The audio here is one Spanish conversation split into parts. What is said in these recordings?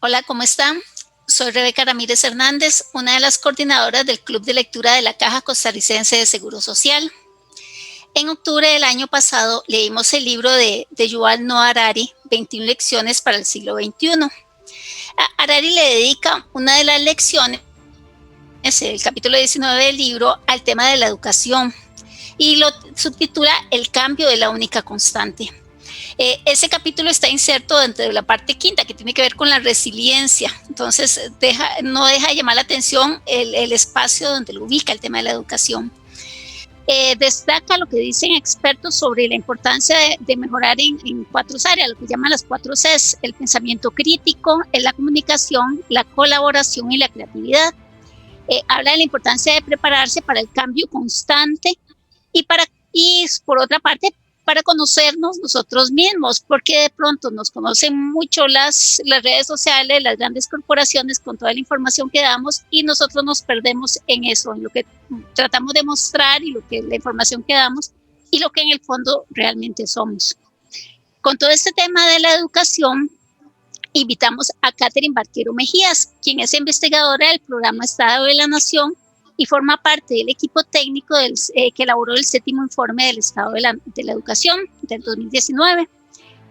Hola, ¿cómo están? Soy Rebeca Ramírez Hernández, una de las coordinadoras del Club de Lectura de la Caja Costarricense de Seguro Social. En octubre del año pasado leímos el libro de Yuval Noah Harari, 21 lecciones para el siglo XXI. Harari le dedica una de las lecciones, el capítulo 19 del libro, al tema de la educación y lo subtitula El cambio de la única constante. Ese capítulo está inserto dentro de la parte quinta, que tiene que ver con la resiliencia. Entonces, no deja de llamar la atención el espacio donde lo ubica el tema de la educación. Destaca lo que dicen expertos sobre la importancia de mejorar en 4 áreas, lo que llaman las 4 Cs: el pensamiento crítico, la comunicación, la colaboración y la creatividad. Habla de la importancia de prepararse para el cambio constante y por otra parte, para conocernos nosotros mismos, porque de pronto nos conocen mucho las redes sociales, las grandes corporaciones con toda la información que damos, y nosotros nos perdemos en eso, en lo que tratamos de mostrar y la información que damos y lo que en el fondo realmente somos. Con todo este tema de la educación, invitamos a Catherine Barquero Mejías, quien es investigadora del programa Estado de la Nación y forma parte del equipo técnico que elaboró el 7º informe del Estado de la Educación del 2019.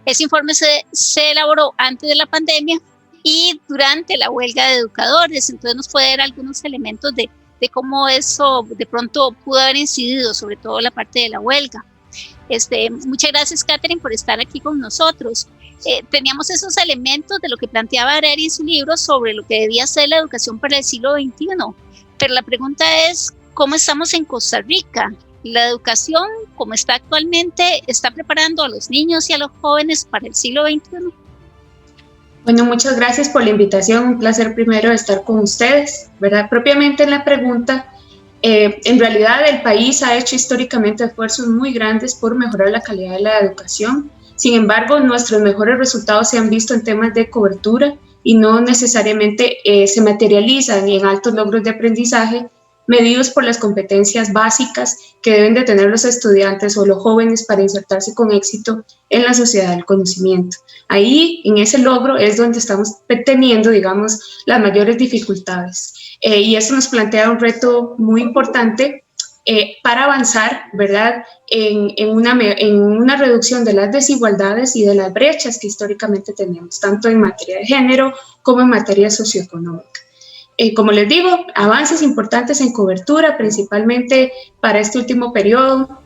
Ese informe se elaboró antes de la pandemia y durante la huelga de educadores, entonces nos puede dar algunos elementos de cómo eso de pronto pudo haber incidido, sobre todo la parte de la huelga. Muchas gracias, Catherine, por estar aquí con nosotros. Teníamos esos elementos de lo que planteaba Harari en su libro sobre lo que debía ser la educación para el siglo XXI. Pero la pregunta es, ¿cómo estamos en Costa Rica? ¿La educación, como está actualmente, está preparando a los niños y a los jóvenes para el siglo XXI? Bueno, muchas gracias por la invitación. Un placer primero estar con ustedes, ¿verdad? Propiamente en la pregunta, en realidad el país ha hecho históricamente esfuerzos muy grandes por mejorar la calidad de la educación. Sin embargo, nuestros mejores resultados se han visto en temas de cobertura y no necesariamente se materializan en altos logros de aprendizaje medidos por las competencias básicas que deben de tener los estudiantes o los jóvenes para insertarse con éxito en la sociedad del conocimiento. Ahí, en ese logro, es donde estamos teniendo, digamos, las mayores dificultades. Y eso nos plantea un reto muy importante para avanzar, ¿verdad?, en una reducción de las desigualdades y de las brechas que históricamente tenemos, tanto en materia de género como en materia socioeconómica. Como les digo, avances importantes en cobertura, principalmente para este último periodo.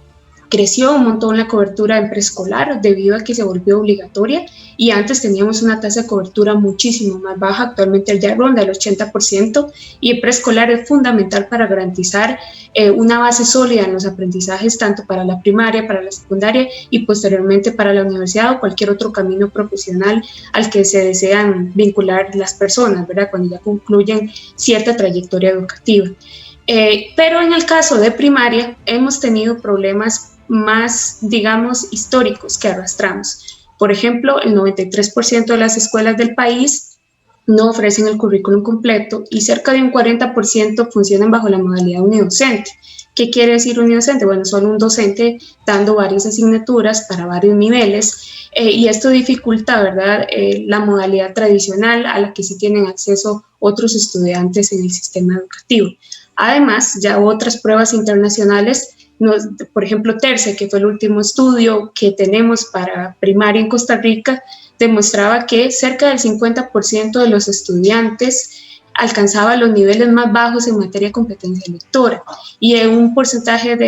Creció un montón la cobertura en preescolar debido a que se volvió obligatoria y antes teníamos una tasa de cobertura muchísimo más baja, actualmente ya ronda el 80% y el preescolar es fundamental para garantizar una base sólida en los aprendizajes tanto para la primaria, para la secundaria y posteriormente para la universidad o cualquier otro camino profesional al que se desean vincular las personas, ¿verdad?, cuando ya concluyen cierta trayectoria educativa. Pero en el caso de primaria hemos tenido problemas más, digamos, históricos que arrastramos. Por ejemplo, el 93% de las escuelas del país no ofrecen el currículum completo y cerca de un 40% funcionan bajo la modalidad unidocente. ¿Qué quiere decir unidocente? Bueno, solo un docente dando varias asignaturas para varios niveles y esto dificulta, ¿verdad?, la modalidad tradicional a la que sí tienen acceso otros estudiantes en el sistema educativo. Además, ya otras pruebas internacionales, por ejemplo, TERCE, que fue el último estudio que tenemos para primaria en Costa Rica, demostraba que cerca del 50% de los estudiantes alcanzaba los niveles más bajos en materia de competencia lectora y un porcentaje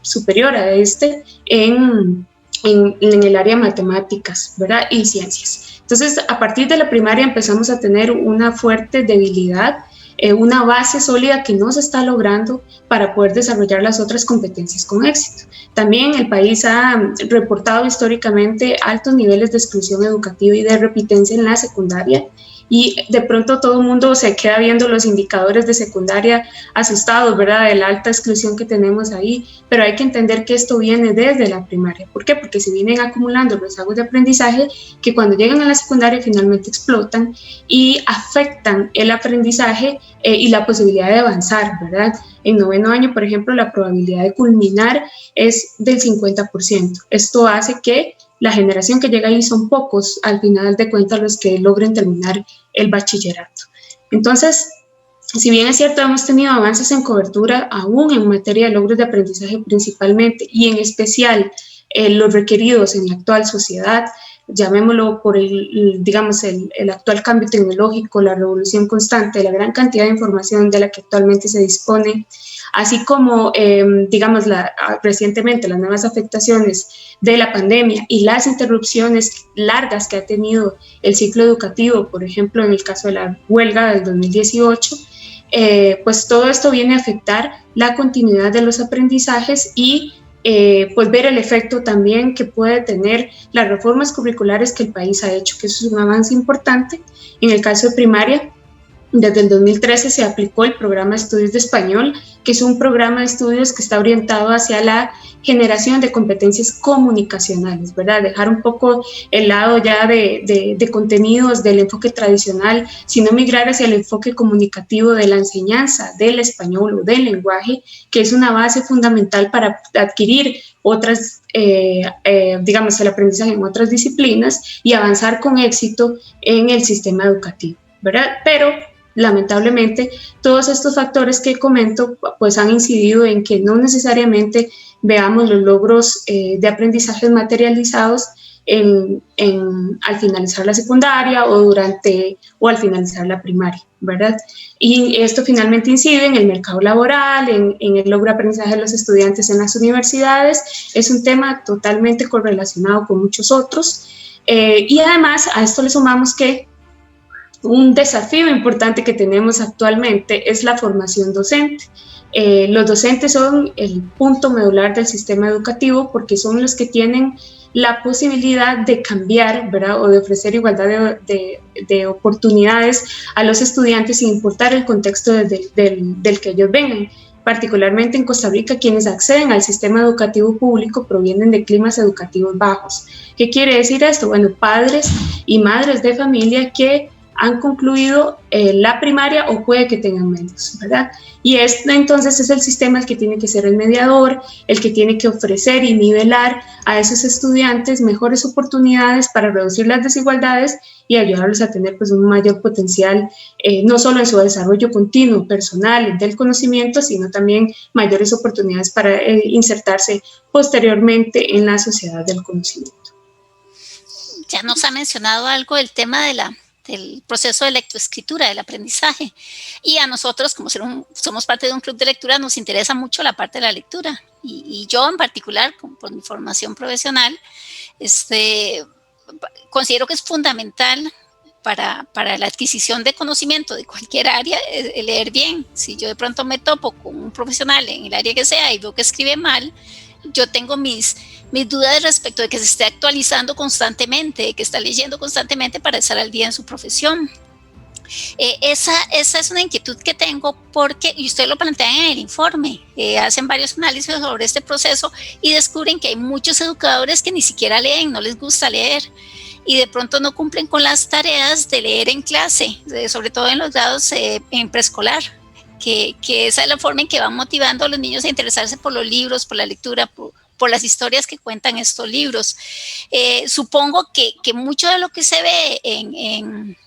superior a este en el área de matemáticas, ¿verdad?, y ciencias. Entonces, a partir de la primaria empezamos a tener una fuerte debilidad, una base sólida que no se está logrando para poder desarrollar las otras competencias con éxito. También el país ha reportado históricamente altos niveles de exclusión educativa y de repitencia en la secundaria y de pronto todo el mundo se queda viendo los indicadores de secundaria asustados, ¿verdad?, de la alta exclusión que tenemos ahí, pero hay que entender que esto viene desde la primaria. ¿Por qué? Porque se vienen acumulando rezagos de aprendizaje que cuando llegan a la secundaria finalmente explotan y afectan el aprendizaje y la posibilidad de avanzar, ¿verdad? En 9º año, por ejemplo, la probabilidad de culminar es del 50%. Esto hace que la generación que llega ahí son pocos, al final de cuentas, los que logren terminar el bachillerato. Entonces, si bien es cierto, hemos tenido avances en cobertura aún en materia de logros de aprendizaje principalmente, y en especial los requeridos en la actual sociedad, llamémoslo por el actual cambio tecnológico, la revolución constante, la gran cantidad de información de la que actualmente se dispone, así como, recientemente las nuevas afectaciones de la pandemia y las interrupciones largas que ha tenido el ciclo educativo, por ejemplo, en el caso de la huelga del 2018, pues todo esto viene a afectar la continuidad de los aprendizajes y pues ver el efecto también que puede tener las reformas curriculares que el país ha hecho, que eso es un avance importante. En el caso de primaria, desde el 2013 se aplicó el programa de estudios de español, que es un programa de estudios que está orientado hacia la generación de competencias comunicacionales, ¿verdad? Dejar un poco el lado ya de contenidos del enfoque tradicional, sino migrar hacia el enfoque comunicativo de la enseñanza del español o del lenguaje, que es una base fundamental para adquirir el aprendizaje en otras disciplinas y avanzar con éxito en el sistema educativo, ¿verdad? Pero lamentablemente todos estos factores que comento pues han incidido en que no necesariamente veamos los logros de aprendizajes materializados al finalizar la secundaria o al finalizar la primaria, ¿verdad? Y esto finalmente incide en el mercado laboral, en el logro de aprendizaje de los estudiantes en las universidades. Es un tema totalmente correlacionado con muchos otros, y además a esto le sumamos que un desafío importante que tenemos actualmente es la formación docente. Los docentes son el punto medular del sistema educativo porque son los que tienen la posibilidad de cambiar, ¿verdad? O de ofrecer igualdad de oportunidades a los estudiantes sin importar el contexto del que ellos vengan. Particularmente en Costa Rica, quienes acceden al sistema educativo público provienen de climas educativos bajos. ¿Qué quiere decir esto? Bueno, padres y madres de familia que han concluido la primaria o puede que tengan menos, ¿verdad? Y entonces es el sistema el que tiene que ser el mediador, el que tiene que ofrecer y nivelar a esos estudiantes mejores oportunidades para reducir las desigualdades y ayudarlos a tener pues un mayor potencial, no solo en su desarrollo continuo, personal, del conocimiento, sino también mayores oportunidades para insertarse posteriormente en la sociedad del conocimiento. Ya nos ha mencionado algo del tema del proceso de lectoescritura, del aprendizaje. Y a nosotros, como somos parte de un club de lectura, nos interesa mucho la parte de la lectura. Y yo en particular, por mi formación profesional, considero que es fundamental para la adquisición de conocimiento de cualquier área, leer bien. Si yo de pronto me topo con un profesional en el área que sea y veo que escribe mal, yo tengo mis dudas respecto de que se esté actualizando constantemente, de que está leyendo constantemente para estar al día en su profesión. Esa es una inquietud que tengo porque, y usted lo plantea en el informe, hacen varios análisis sobre este proceso y descubren que hay muchos educadores que ni siquiera leen, no les gusta leer y de pronto no cumplen con las tareas de leer en clase, sobre todo en los grados en preescolar. Que esa es la forma en que van motivando a los niños a interesarse por los libros, por la lectura, por las historias que cuentan estos libros. Supongo que mucho de lo que se ve en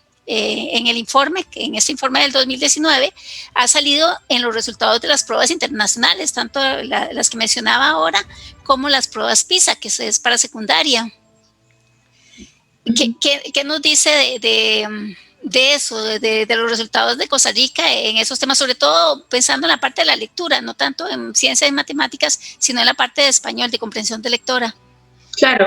el informe, en este informe del 2019, ha salido en los resultados de las pruebas internacionales, tanto las que mencionaba ahora como las pruebas PISA, que es para secundaria. ¿Qué nos dice de eso, de los resultados de Costa Rica en esos temas, sobre todo pensando en la parte de la lectura, no tanto en ciencias y matemáticas, sino en la parte de español, de comprensión de lectora? Claro,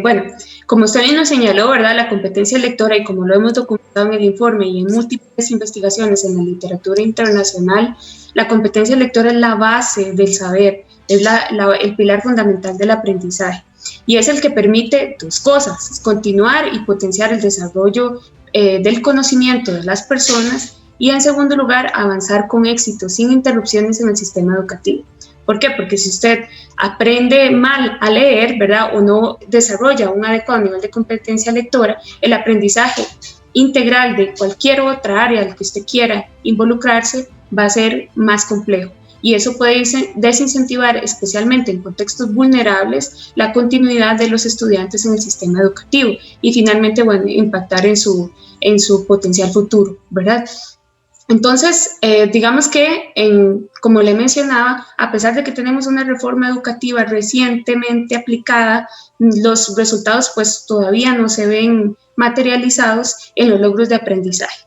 bueno, como usted bien nos señaló, ¿verdad? La competencia lectora, y como lo hemos documentado en el informe y en múltiples investigaciones en la literatura internacional, la competencia lectora es la base del saber, es el pilar fundamental del aprendizaje, y es el que permite dos cosas: continuar y potenciar el desarrollo del conocimiento de las personas y, en segundo lugar, avanzar con éxito, sin interrupciones en el sistema educativo. ¿Por qué? Porque si usted aprende mal a leer, ¿verdad?, o no desarrolla un adecuado nivel de competencia lectora, el aprendizaje integral de cualquier otra área en la que usted quiera involucrarse va a ser más complejo. y eso puede desincentivar, especialmente en contextos vulnerables, la continuidad de los estudiantes en el sistema educativo y finalmente, bueno, impactar en su potencial futuro, ¿verdad? Entonces, digamos que, como le mencionaba, a pesar de que tenemos una reforma educativa recientemente aplicada, los resultados pues todavía no se ven materializados en los logros de aprendizaje.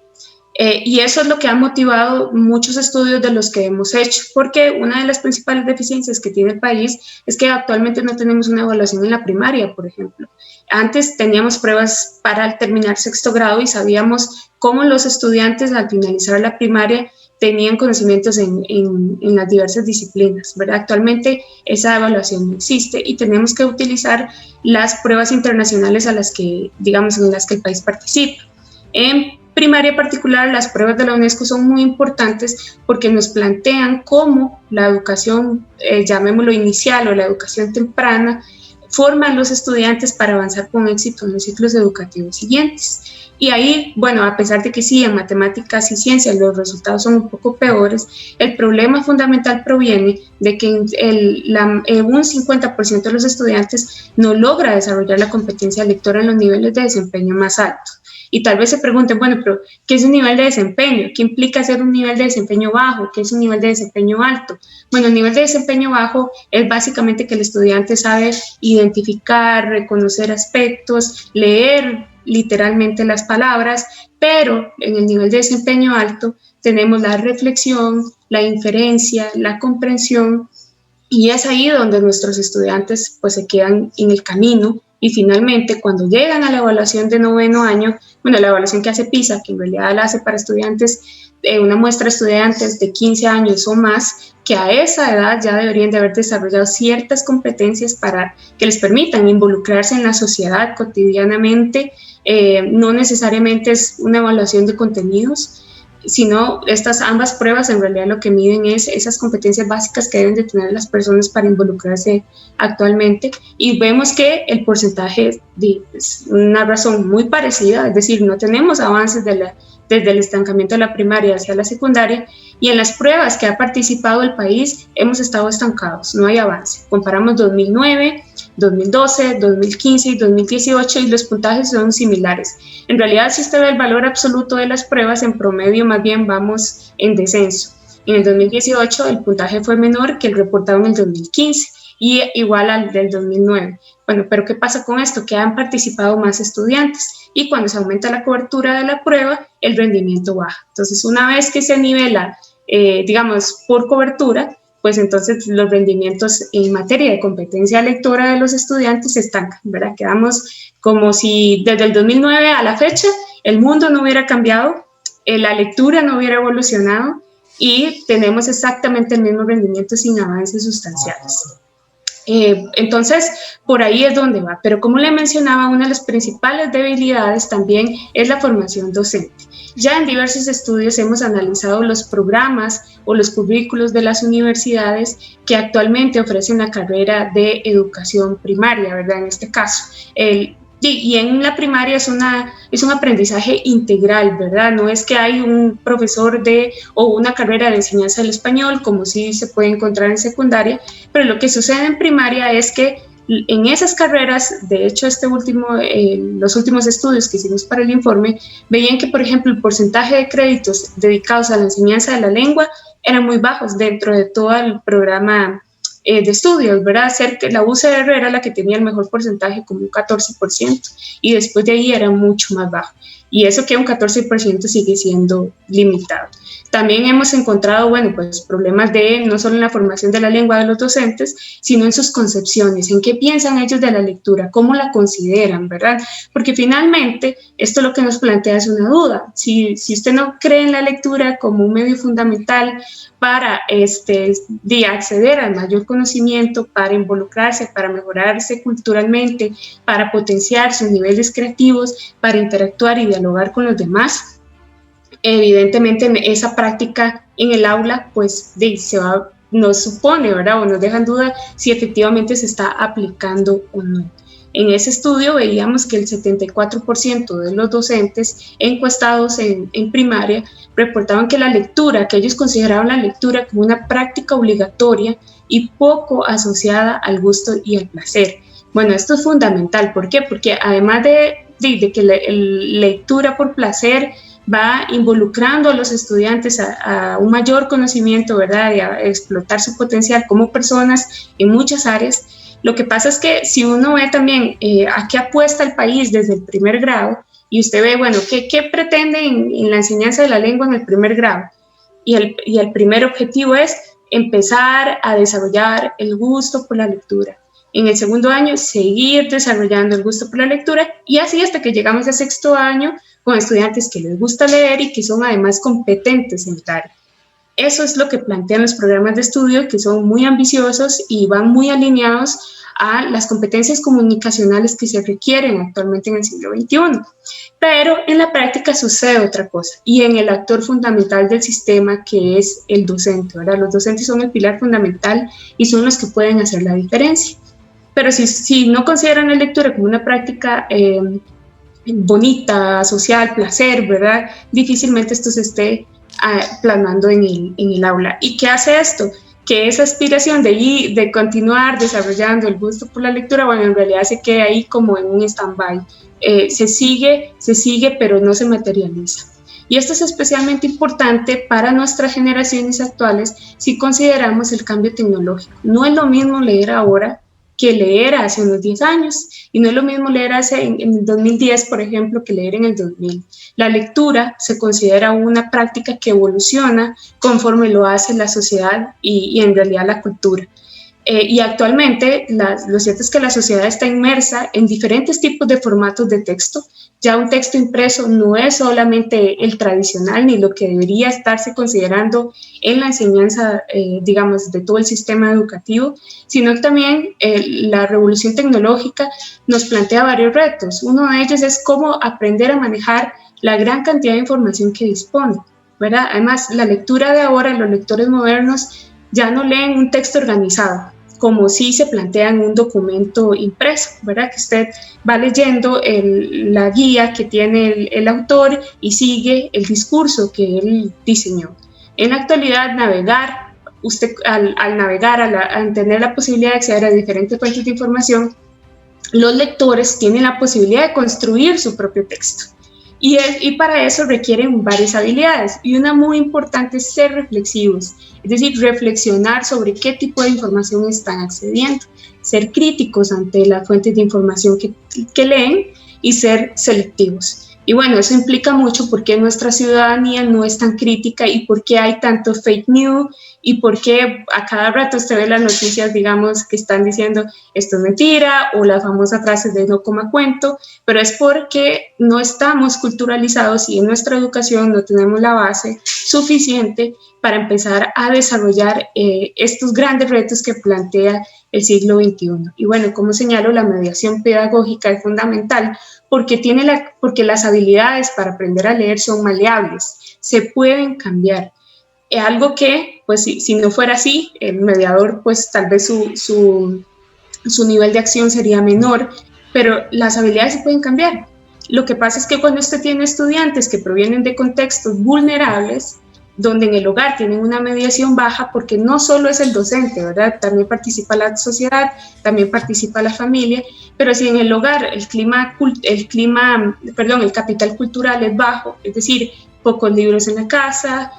Y eso es lo que ha motivado muchos estudios de los que hemos hecho, porque una de las principales deficiencias que tiene el país es que actualmente no tenemos una evaluación en la primaria, por ejemplo. Antes teníamos pruebas para terminar sexto grado y sabíamos cómo los estudiantes al finalizar la primaria tenían conocimientos en las diversas disciplinas, ¿verdad? Actualmente esa evaluación no existe y tenemos que utilizar las pruebas internacionales a las que, digamos, en las que el país participa. En primaria particular, las pruebas de la UNESCO son muy importantes porque nos plantean cómo la educación, llamémoslo inicial o la educación temprana, forma a los estudiantes para avanzar con éxito en los ciclos educativos siguientes. Y ahí, bueno, a pesar de que sí, en matemáticas y ciencias los resultados son un poco peores, el problema fundamental proviene de que un 50% de los estudiantes no logra desarrollar la competencia lectora en los niveles de desempeño más altos. Y tal vez se pregunten, bueno, pero ¿qué es un nivel de desempeño? ¿Qué implica ser un nivel de desempeño bajo? ¿Qué es un nivel de desempeño alto? Bueno, el nivel de desempeño bajo es básicamente que el estudiante sabe identificar, reconocer aspectos, leer literalmente las palabras, pero en el nivel de desempeño alto tenemos la reflexión, la inferencia, la comprensión, y es ahí donde nuestros estudiantes pues se quedan en el camino. Y finalmente, cuando llegan a la evaluación de noveno año, bueno, la evaluación que hace PISA, que en realidad la hace para estudiantes, una muestra de estudiantes de 15 años o más, que a esa edad ya deberían de haber desarrollado ciertas competencias para que les permitan involucrarse en la sociedad cotidianamente. No necesariamente es una evaluación de contenidos, sino ambas pruebas en realidad lo que miden es esas competencias básicas que deben de tener las personas para involucrarse actualmente, y vemos que el porcentaje es una razón muy parecida, es decir, no tenemos avances desde el estancamiento de la primaria hacia la secundaria, y en las pruebas que ha participado el país hemos estado estancados, no hay avance. Comparamos 2009, 2012, 2015 y 2018 y los puntajes son similares. En realidad, si usted ve el valor absoluto de las pruebas, en promedio más bien vamos en descenso. En el 2018 el puntaje fue menor que el reportado en el 2015 y igual al del 2009. Bueno, pero ¿qué pasa con esto? Que han participado más estudiantes y cuando se aumenta la cobertura de la prueba, el rendimiento baja. Entonces, una vez que se nivela, digamos, por cobertura, pues entonces los rendimientos en materia de competencia lectora de los estudiantes se estancan, ¿verdad? Quedamos como si desde el 2009 a la fecha el mundo no hubiera cambiado, la lectura no hubiera evolucionado y tenemos exactamente el mismo rendimiento sin avances sustanciales. Entonces, por ahí es donde va. Pero como le mencionaba, una de las principales debilidades también es la formación docente. Ya en diversos estudios hemos analizado los programas o los currículos de las universidades que actualmente ofrecen la carrera de educación primaria, ¿verdad? En este caso, y en la primaria es un aprendizaje integral, ¿verdad? No es que hay un profesor o una carrera de enseñanza del español, como sí se puede encontrar en secundaria, pero lo que sucede en primaria es que en esas carreras, de hecho los últimos estudios que hicimos para el informe, veían que, por ejemplo, el porcentaje de créditos dedicados a la enseñanza de la lengua eran muy bajos dentro de todo el programa de estudios, ¿verdad? La UCR era la que tenía el mejor porcentaje, como un 14%, y después de ahí era mucho más bajo. Y eso que un 14% sigue siendo limitado. También hemos encontrado, bueno, pues problemas no solo en la formación de la lengua de los docentes, sino en sus concepciones, en qué piensan ellos de la lectura, cómo la consideran, ¿verdad? Porque finalmente esto lo que nos plantea es una duda. Si usted no cree en la lectura como un medio fundamental para acceder al mayor conocimiento, para involucrarse, para mejorarse culturalmente, para potenciar sus niveles creativos, para interactuar y dialogar con los demás, evidentemente esa práctica en el aula pues nos supone, ¿verdad? O nos deja en duda si efectivamente se está aplicando o no. En ese estudio veíamos que el 74% de los docentes encuestados en primaria reportaban que la lectura, que ellos consideraban la lectura como una práctica obligatoria y poco asociada al gusto y al placer. Bueno, esto es fundamental. ¿Por qué? Porque además de que la lectura por placer va involucrando a los estudiantes a un mayor conocimiento, ¿verdad? Y a explotar su potencial como personas en muchas áreas. Lo que pasa es que si uno ve también a qué apuesta el país desde el primer grado, y usted ve, bueno, qué pretende en la enseñanza de la lengua en el primer grado, y el primer objetivo es empezar a desarrollar el gusto por la lectura. En el segundo año, seguir desarrollando el gusto por la lectura, y así hasta que llegamos al sexto año con estudiantes que les gusta leer y que son además competentes en el área. Eso es lo que plantean los programas de estudio, que son muy ambiciosos y van muy alineados a las competencias comunicacionales que se requieren actualmente en el siglo XXI. Pero en la práctica sucede otra cosa, y en el actor fundamental del sistema, que es el docente, ¿verdad? Los docentes son el pilar fundamental y son los que pueden hacer la diferencia. Pero si no consideran la lectura como una práctica bonita, social, placer, ¿verdad? Difícilmente esto se esté plasmando en el aula. ¿Y qué hace esto? Que esa aspiración de continuar desarrollando el gusto por la lectura, bueno, en realidad se queda ahí como en un stand-by. Se sigue, pero no se materializa. Y esto es especialmente importante para nuestras generaciones actuales si consideramos el cambio tecnológico. No es lo mismo leer ahora que leer hace unos 10 años, y no es lo mismo leer en el 2010, por ejemplo, que leer en el 2000. La lectura se considera una práctica que evoluciona conforme lo hace la sociedad y en realidad la cultura. Y actualmente lo cierto es que la sociedad está inmersa en diferentes tipos de formatos de texto. Ya un texto impreso no es solamente el tradicional ni lo que debería estarse considerando en la enseñanza, digamos, de todo el sistema educativo, sino que también la revolución tecnológica nos plantea varios retos. Uno de ellos es cómo aprender a manejar la gran cantidad de información que dispone, ¿verdad? Además, la lectura de ahora, los lectores modernos ya no leen un texto organizado, como si se plantea en un documento impreso, ¿verdad? Que usted va leyendo la guía que tiene el autor y sigue el discurso que él diseñó. En la actualidad, usted al navegar, al tener la posibilidad de acceder a diferentes fuentes de información, los lectores tienen la posibilidad de construir su propio texto. Y para eso requieren varias habilidades, y una muy importante es ser reflexivos, es decir, reflexionar sobre qué tipo de información están accediendo, ser críticos ante las fuentes de información que leen y ser selectivos. Y bueno, eso implica mucho por qué nuestra ciudadanía no es tan crítica y por qué hay tanto fake news y por qué a cada rato usted ve las noticias, digamos, que están diciendo esto es mentira o la famosa frase de no coma cuento, pero es porque no estamos culturalizados y en nuestra educación no tenemos la base suficiente para empezar a desarrollar estos grandes retos que plantea el siglo XXI. Y bueno, como señalo, la mediación pedagógica es fundamental porque las habilidades para aprender a leer son maleables, se pueden cambiar. Algo que, pues si no fuera así, el mediador, pues tal vez su nivel de acción sería menor, pero las habilidades se pueden cambiar. Lo que pasa es que cuando usted tiene estudiantes que provienen de contextos vulnerables, donde en el hogar tienen una mediación baja, porque no solo es el docente, ¿verdad? También participa la sociedad, también participa la familia, pero si en el hogar el capital cultural es bajo, es decir, pocos libros en la casa,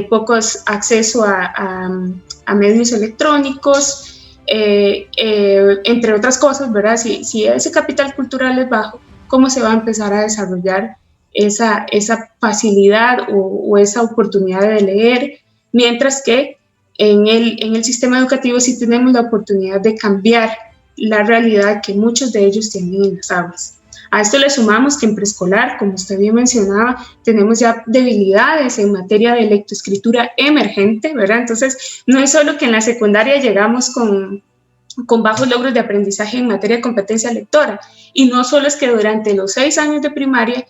pocos acceso a medios electrónicos, entre otras cosas, ¿verdad? Si ese capital cultural es bajo, ¿cómo se va a empezar a desarrollar esa facilidad o esa oportunidad de leer? Mientras que en el sistema educativo sí tenemos la oportunidad de cambiar la realidad que muchos de ellos tienen en las aulas. A esto le sumamos que en preescolar, como usted bien mencionaba, tenemos ya debilidades en materia de lectoescritura emergente, ¿verdad? Entonces, no es solo que en la secundaria llegamos con bajos logros de aprendizaje en materia de competencia lectora, y no solo es que durante los 6 años de primaria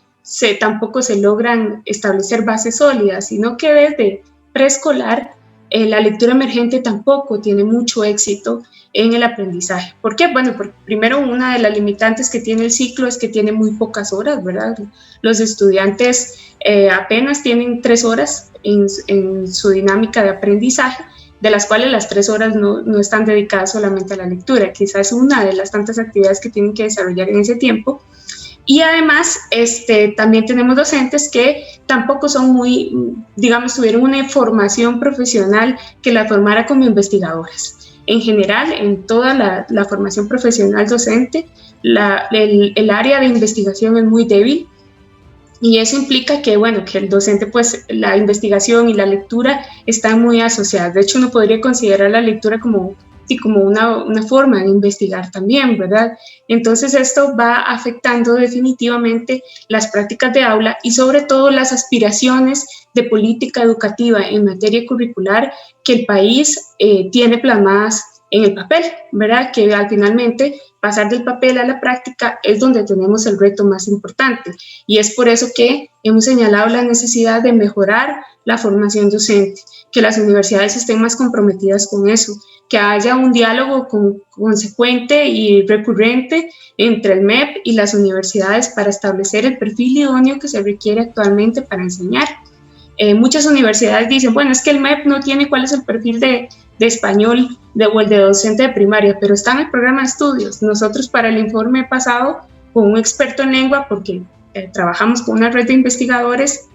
tampoco se logran establecer bases sólidas, sino que desde preescolar la lectura emergente tampoco tiene mucho éxito en el aprendizaje. ¿Por qué? Bueno, porque primero una de las limitantes que tiene el ciclo es que tiene muy pocas horas, ¿verdad? Los estudiantes apenas tienen 3 horas en su dinámica de aprendizaje, de las cuales las 3 horas no están dedicadas solamente a la lectura, quizás una de las tantas actividades que tienen que desarrollar en ese tiempo. Y además, también tenemos docentes que tampoco son muy, digamos, tuvieron una formación profesional que la formara como investigadoras. En general, en toda la formación profesional docente, el área de investigación es muy débil, y eso implica que, bueno, que el docente, pues, la investigación y la lectura están muy asociadas. De hecho, uno podría considerar la lectura como una forma de investigar también, ¿verdad? Entonces, esto va afectando definitivamente las prácticas de aula y sobre todo las aspiraciones de política educativa en materia curricular que el país tiene plasmadas en el papel, ¿verdad? Que finalmente pasar del papel a la práctica es donde tenemos el reto más importante, y es por eso que hemos señalado la necesidad de mejorar la formación docente, que las universidades estén más comprometidas con eso, que haya un diálogo consecuente y recurrente entre el MEP y las universidades para establecer el perfil idóneo que se requiere actualmente para enseñar. Muchas universidades dicen, bueno, es que el MEP no tiene cuál es el perfil de español o el de docente de primaria, pero está en el programa de estudios. Nosotros para el informe pasado, con un experto en lengua, porque trabajamos con una red de investigadores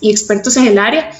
y expertos en el área,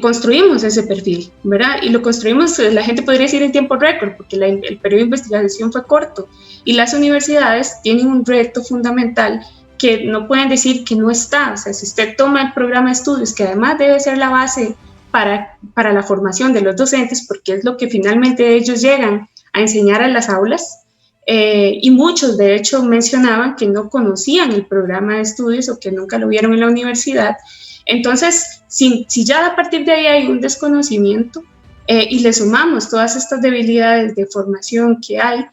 construimos ese perfil, ¿verdad? Y lo construimos, la gente podría decir en tiempo récord, porque el periodo de investigación fue corto, y las universidades tienen un reto fundamental que no pueden decir que no está. O sea, si usted toma el programa de estudios, que además debe ser la base para la formación de los docentes, porque es lo que finalmente ellos llegan a enseñar a las aulas, y muchos de hecho mencionaban que no conocían el programa de estudios o que nunca lo vieron en la universidad. Entonces, si ya a partir de ahí hay un desconocimiento y le sumamos todas estas debilidades de formación que hay,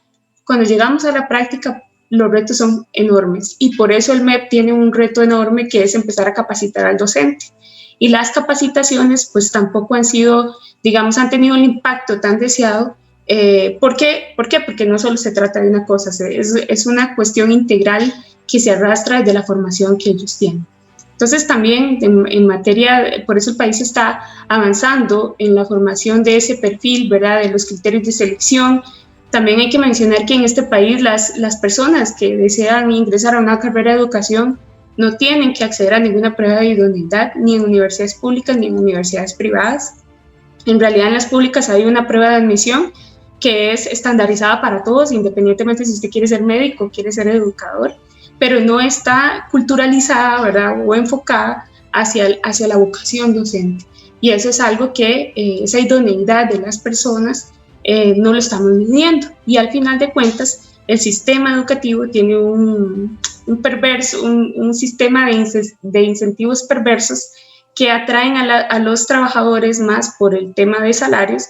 cuando llegamos a la práctica los retos son enormes, y por eso el MEP tiene un reto enorme, que es empezar a capacitar al docente. Y las capacitaciones pues tampoco han sido, digamos, han tenido el impacto tan deseado. ¿Por qué? Porque no solo se trata de una cosa, es una cuestión integral que se arrastra desde la formación que ellos tienen. Entonces también en materia, por eso el país está avanzando en la formación de ese perfil, ¿verdad?, de los criterios de selección. También hay que mencionar que en este país las personas que desean ingresar a una carrera de educación no tienen que acceder a ninguna prueba de idoneidad, ni en universidades públicas ni en universidades privadas. En realidad en las públicas hay una prueba de admisión que es estandarizada para todos, independientemente si usted quiere ser médico o quiere ser educador, pero no está culturalizada, ¿verdad?, o enfocada hacia la vocación docente. Y eso es algo que esa idoneidad de las personas no lo estamos midiendo. Y al final de cuentas, el sistema educativo tiene un sistema de incentivos perversos que atraen a los trabajadores más por el tema de salarios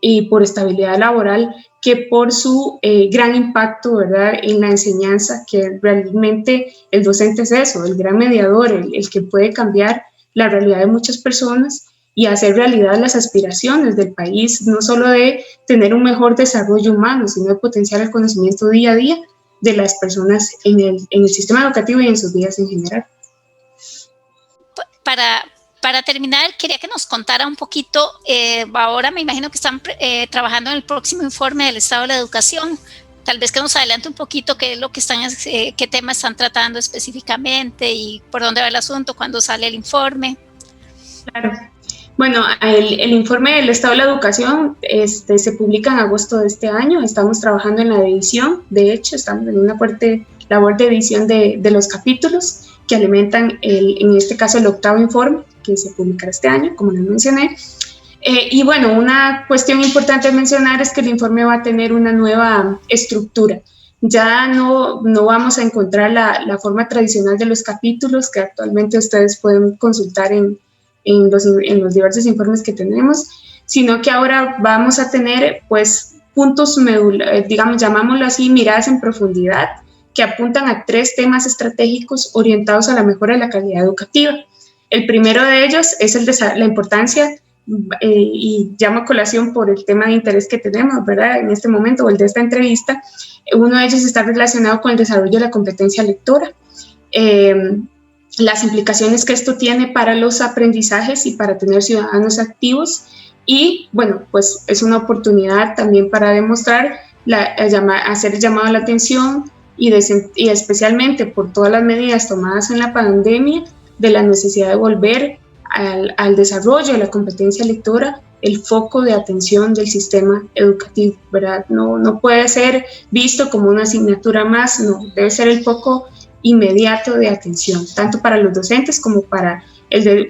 y por estabilidad laboral que por su gran impacto, ¿verdad?, en la enseñanza, que realmente el docente es eso, el gran mediador, el que puede cambiar la realidad de muchas personas y hacer realidad las aspiraciones del país, no solo de tener un mejor desarrollo humano, sino de potenciar el conocimiento día a día de las personas en el sistema educativo y en sus vidas en general. Para terminar, quería que nos contara un poquito, ahora me imagino que están trabajando en el próximo informe del Estado de la Educación. Tal vez que nos adelante un poquito qué es lo que qué temas están tratando específicamente y por dónde va el asunto, cuándo sale el informe. Claro. Bueno, el informe del Estado de la Educación se publica en agosto de este año. Estamos trabajando en la edición, de hecho, estamos en una fuerte labor de edición de los capítulos que alimentan, en este caso, el 8º informe que se publicará este año, como les mencioné. Y bueno, una cuestión importante a mencionar es que el informe va a tener una nueva estructura. Ya no vamos a encontrar la forma tradicional de los capítulos que actualmente ustedes pueden consultar en los diversos informes que tenemos, sino que ahora vamos a tener pues puntos medulares, digamos, llamámoslo así, miradas en profundidad, que apuntan a 3 temas estratégicos orientados a la mejora de la calidad educativa. El primero de ellos es la importancia y llamo a colación por el tema de interés que tenemos, ¿verdad? En este momento, o el de esta entrevista, uno de ellos está relacionado con el desarrollo de la competencia lectora. Las implicaciones que esto tiene para los aprendizajes y para tener ciudadanos activos, y bueno, pues es una oportunidad también para demostrar, hacer el llamado a la atención y especialmente por todas las medidas tomadas en la pandemia, de la necesidad de volver al desarrollo de la competencia lectora el foco de atención del sistema educativo, ¿verdad? No puede ser visto como una asignatura más, no, debe ser el foco inmediato de atención, tanto para los docentes como para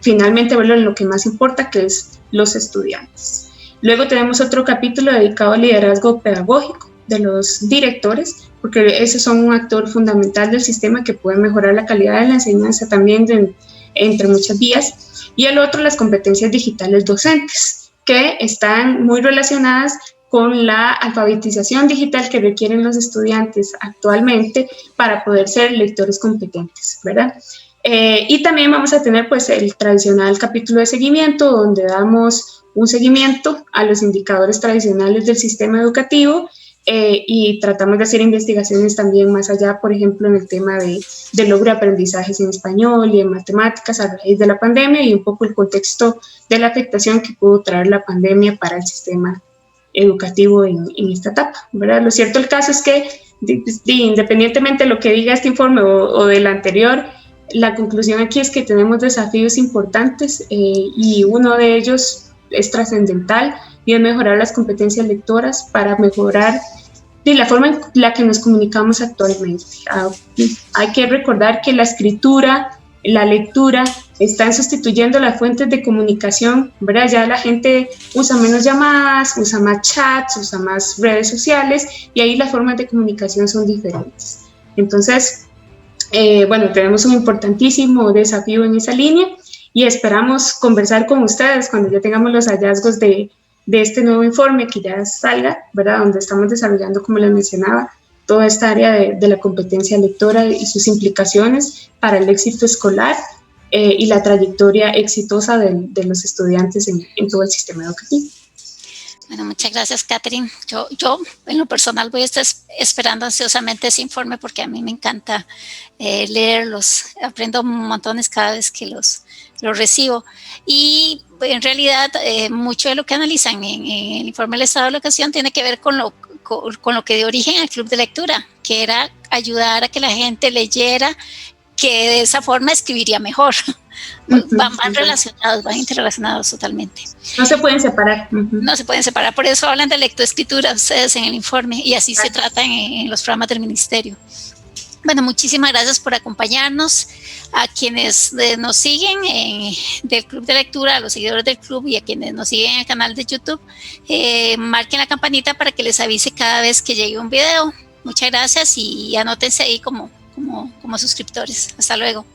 finalmente verlo en lo que más importa, que es los estudiantes. Luego tenemos otro capítulo dedicado al liderazgo pedagógico de los directores, porque esos son un actor fundamental del sistema que puede mejorar la calidad de la enseñanza también entre muchas vías. Y el otro, las competencias digitales docentes, que están muy relacionadas con la alfabetización digital que requieren los estudiantes actualmente para poder ser lectores competentes, ¿verdad? Y también vamos a tener pues el tradicional capítulo de seguimiento, donde damos un seguimiento a los indicadores tradicionales del sistema educativo, y tratamos de hacer investigaciones también más allá, por ejemplo, en el tema de logro de aprendizajes en español y en matemáticas a raíz de la pandemia, y un poco el contexto de la afectación que pudo traer la pandemia para el sistema educativo en esta etapa, ¿verdad? Lo cierto del caso es que, independientemente de lo que diga este informe o del anterior, la conclusión aquí es que tenemos desafíos importantes, y uno de ellos es trascendental, y es mejorar las competencias lectoras para mejorar la forma en la que nos comunicamos actualmente. Hay que recordar que la escritura, la lectura, están sustituyendo las fuentes de comunicación, ¿verdad? Ya la gente usa menos llamadas, usa más chats, usa más redes sociales, y ahí las formas de comunicación son diferentes. Entonces, bueno, tenemos un importantísimo desafío en esa línea, y esperamos conversar con ustedes cuando ya tengamos los hallazgos de este nuevo informe que ya salga, ¿verdad? Donde estamos desarrollando, como les mencionaba, toda esta área de la competencia lectora y sus implicaciones para el éxito escolar, y la trayectoria exitosa de los estudiantes en todo el sistema educativo. Bueno, muchas gracias, Catherine. Yo en lo personal voy a estar esperando ansiosamente ese informe, porque a mí me encanta leerlos. Aprendo montones cada vez que los recibo. Y en realidad mucho de lo que analizan en el informe del Estado de la Educación tiene que ver con lo que dio origen al Club de Lectura, que era ayudar a que la gente leyera, que de esa forma escribiría mejor. Van relacionados, van interrelacionados totalmente. No se pueden separar. No se pueden separar, por eso hablan de lectoescritura ustedes en el informe, y así se trata en los programas del ministerio. Bueno, muchísimas gracias por acompañarnos. A quienes nos siguen del Club de Lectura, a los seguidores del club, y a quienes nos siguen en el canal de YouTube, marquen la campanita para que les avise cada vez que llegue un video. Muchas gracias, y anótense ahí como suscriptores. Hasta luego.